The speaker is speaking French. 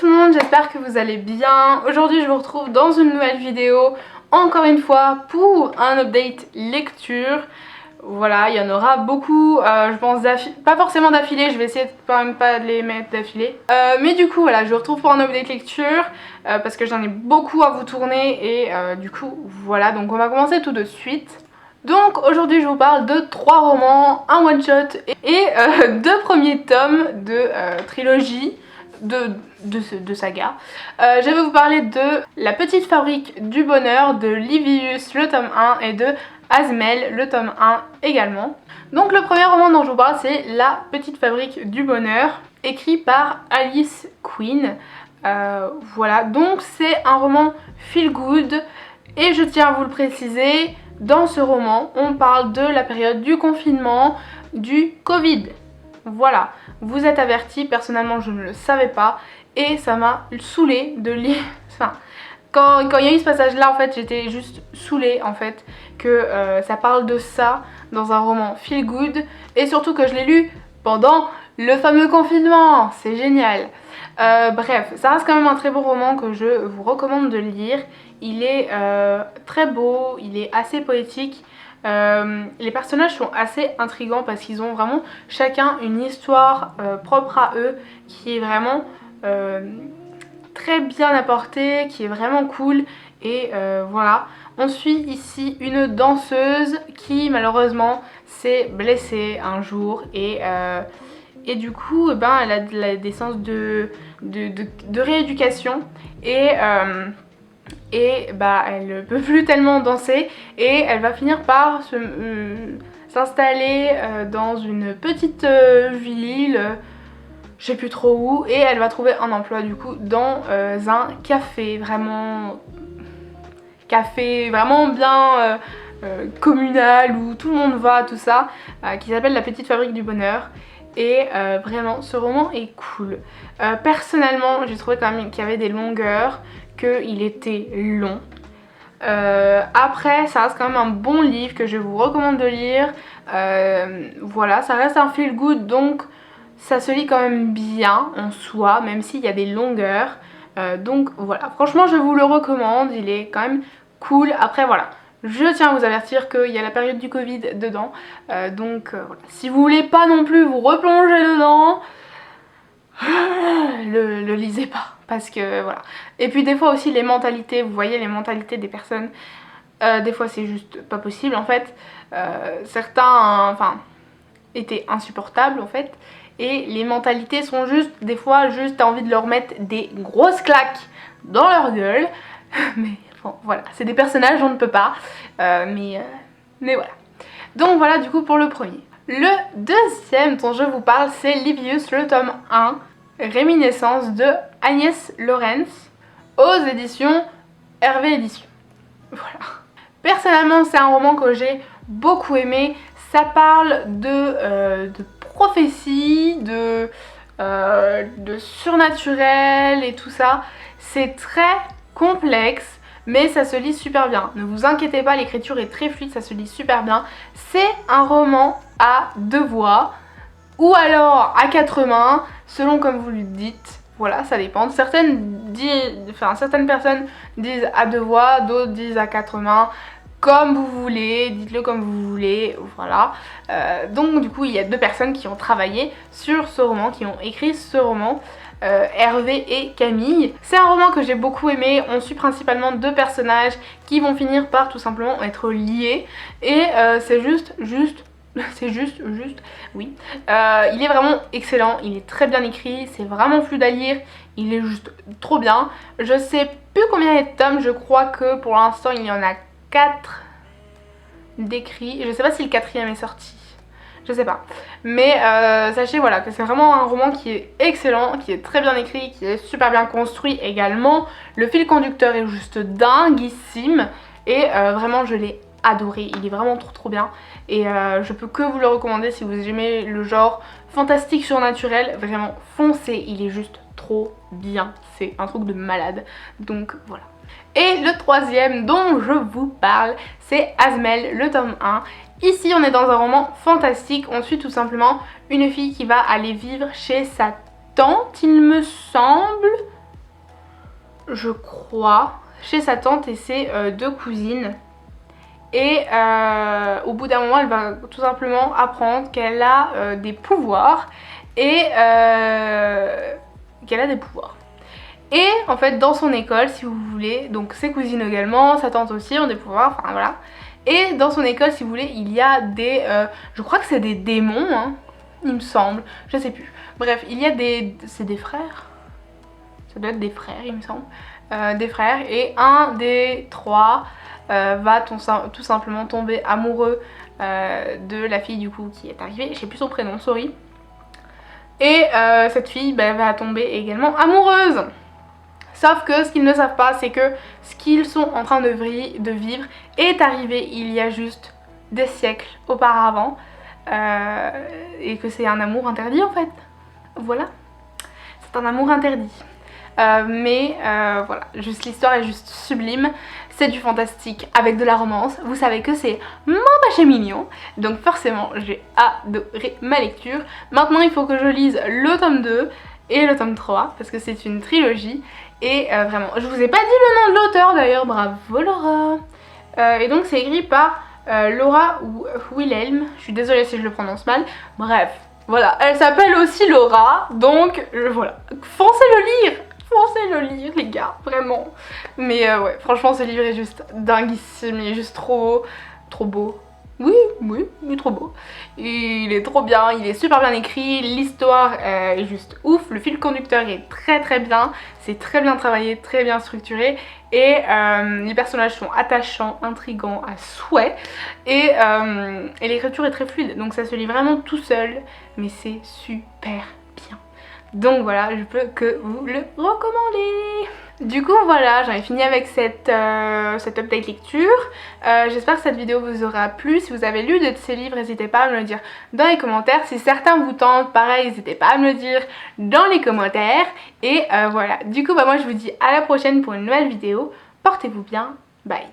tout le monde, j'espère que vous allez bien. Aujourd'hui je vous retrouve dans une nouvelle vidéo, encore une fois pour un update lecture. Voilà, il y en aura beaucoup, je pense pas forcément d'affilée, je vais essayer de quand même pas de les mettre d'affilée. Mais du coup voilà, je vous retrouve pour un update lecture parce que j'en ai beaucoup à vous tourner et du coup voilà, donc on va commencer tout de suite. Donc aujourd'hui je vous parle de 3 romans, un one shot et 2 premiers tomes de trilogie de saga. Je vais vous parler de La Petite Fabrique du Bonheur de Livius le tome 1 et de Azmel le tome 1 également. Donc le premier roman dont je vous parle c'est La Petite Fabrique du Bonheur, écrit par Alice Quinn. Voilà, donc c'est un roman feel good et je tiens à vous le préciser, dans ce roman on parle de la période du confinement, du Covid. Voilà, vous êtes avertis, personnellement je ne le savais pas et ça m'a saoulée de lire. Enfin, quand il y a eu ce passage là en fait j'étais juste saoulée en fait que ça parle de ça dans un roman feel good et surtout que je l'ai lu pendant le fameux confinement, c'est génial. Bref, ça reste quand même un très beau roman que je vous recommande de lire. Il est très beau, il est assez poétique. Les personnages sont assez intrigants parce qu'ils ont vraiment chacun une histoire propre à eux qui est vraiment très bien apportée, qui est vraiment cool. Et voilà, on suit ici une danseuse qui malheureusement s'est blessée un jour et du coup elle a des sens de rééducation et elle ne peut plus tellement danser et elle va finir par s'installer dans une petite ville, je sais plus trop où, et elle va trouver un emploi du coup dans un café vraiment bien communal où tout le monde va, tout ça, qui s'appelle La Petite Fabrique du Bonheur. Et vraiment ce roman est cool. Personnellement j'ai trouvé quand même qu'il y avait des longueurs, qu'il était long. Après ça reste quand même un bon livre que je vous recommande de lire. Voilà, ça reste un feel good donc ça se lit quand même bien en soi même s'il y a des longueurs. Donc voilà, franchement je vous le recommande, il est quand même cool. Après voilà, je tiens à vous avertir qu'il y a la période du Covid dedans, donc voilà. Si vous voulez pas non plus vous replonger dedans, le lisez pas, parce que voilà. Et puis des fois aussi les mentalités, vous voyez les mentalités des personnes, des fois c'est juste pas possible en fait. Certains étaient insupportables en fait, et les mentalités sont juste, des fois juste t'as envie de leur mettre des grosses claques dans leur gueule, mais bon, voilà, c'est des personnages, on ne peut pas, mais voilà. Donc voilà du coup pour le premier. Le deuxième dont je vous parle c'est Livius le tome 1, Réminiscence de Agnès Lawrence, aux éditions Hervé Éditions. Voilà. Personnellement c'est un roman que j'ai beaucoup aimé, ça parle de prophétie, de surnaturel et tout ça. C'est très complexe mais ça se lit super bien. Ne vous inquiétez pas, l'écriture est très fluide, ça se lit super bien. C'est un roman à 2 voix ou alors à 4 mains, selon comme vous le dites. Voilà, ça dépend. Certaines personnes disent à 2 voix, d'autres disent à 4 mains. Comme vous voulez, dites-le comme vous voulez, voilà. Donc du coup il y a 2 personnes qui ont travaillé sur ce roman, qui ont écrit ce roman, Hervé et Camille. C'est un roman que j'ai beaucoup aimé, on suit principalement 2 personnages qui vont finir par tout simplement être liés. Et c'est juste, oui. Il est vraiment excellent, il est très bien écrit, c'est vraiment fluide à lire, il est juste trop bien. Je sais plus combien il y a de tomes, je crois que pour l'instant il y en a 4 d'écrits. Je sais pas si le 4e est sorti, je sais pas. Mais sachez voilà que c'est vraiment un roman qui est excellent, qui est très bien écrit, qui est super bien construit également. Le fil conducteur est juste dinguissime et vraiment je l'ai adoré, il est vraiment trop bien. Et je peux que vous le recommander si vous aimez le genre fantastique surnaturel, vraiment foncez, il est juste trop bien, c'est un truc de malade. Donc voilà. Et le troisième dont je vous parle, c'est Azmel, le tome 1. Ici, on est dans un roman fantastique. On suit tout simplement une fille qui va aller vivre chez sa tante, il me semble. je crois, chez sa tante et ses deux cousines. Et au bout d'un moment, elle va tout simplement apprendre qu'elle a des pouvoirs et qu'elle a des pouvoirs. Et en fait, dans son école, si vous voulez, donc ses cousines également, sa tante aussi ont des pouvoirs, enfin voilà. Et dans son école, si vous voulez, il y a des, je crois que c'est des démons, hein, il me semble, je sais plus. Bref, il y a des, c'est des frères, ça doit être des frères, il me semble, des frères, et un des trois va tout simplement tomber amoureux de la fille du coup qui est arrivée, je sais plus son prénom, sorry. Et cette fille va tomber également amoureuse. Sauf que ce qu'ils ne savent pas, c'est que ce qu'ils sont en train de vivre est arrivé il y a juste des siècles auparavant. Et que c'est un amour interdit en fait. Voilà. C'est un amour interdit. Voilà, juste l'histoire est juste sublime. C'est du fantastique avec de la romance. Vous savez que c'est mon péché mignon. Donc forcément, j'ai adoré ma lecture. Maintenant, il faut que je lise le tome 2 et le tome 3 parce que c'est une trilogie. Et vraiment, je vous ai pas dit le nom de l'auteur d'ailleurs, bravo Laura. Et donc c'est écrit par Laura Wilhelm, je suis désolée si je le prononce mal, bref, voilà, elle s'appelle aussi Laura, donc voilà, foncez le lire les gars, vraiment. Mais ouais, franchement ce livre est juste dinguissime, il est juste trop beau. Oui, il est trop beau. Il est trop bien, il est super bien écrit, l'histoire est juste ouf, le fil conducteur est très bien, c'est très bien travaillé, très bien structuré et les personnages sont attachants, intrigants à souhait et l'écriture est très fluide, donc ça se lit vraiment tout seul, mais c'est super bien. Donc voilà, je peux que vous le recommander. Du coup voilà, j'en ai fini avec cette update lecture. J'espère que cette vidéo vous aura plu. Si vous avez lu de ces livres, n'hésitez pas à me le dire dans les commentaires. Si certains vous tentent, pareil, n'hésitez pas à me le dire dans les commentaires. Et voilà, du coup moi je vous dis à la prochaine pour une nouvelle vidéo. Portez-vous bien, bye.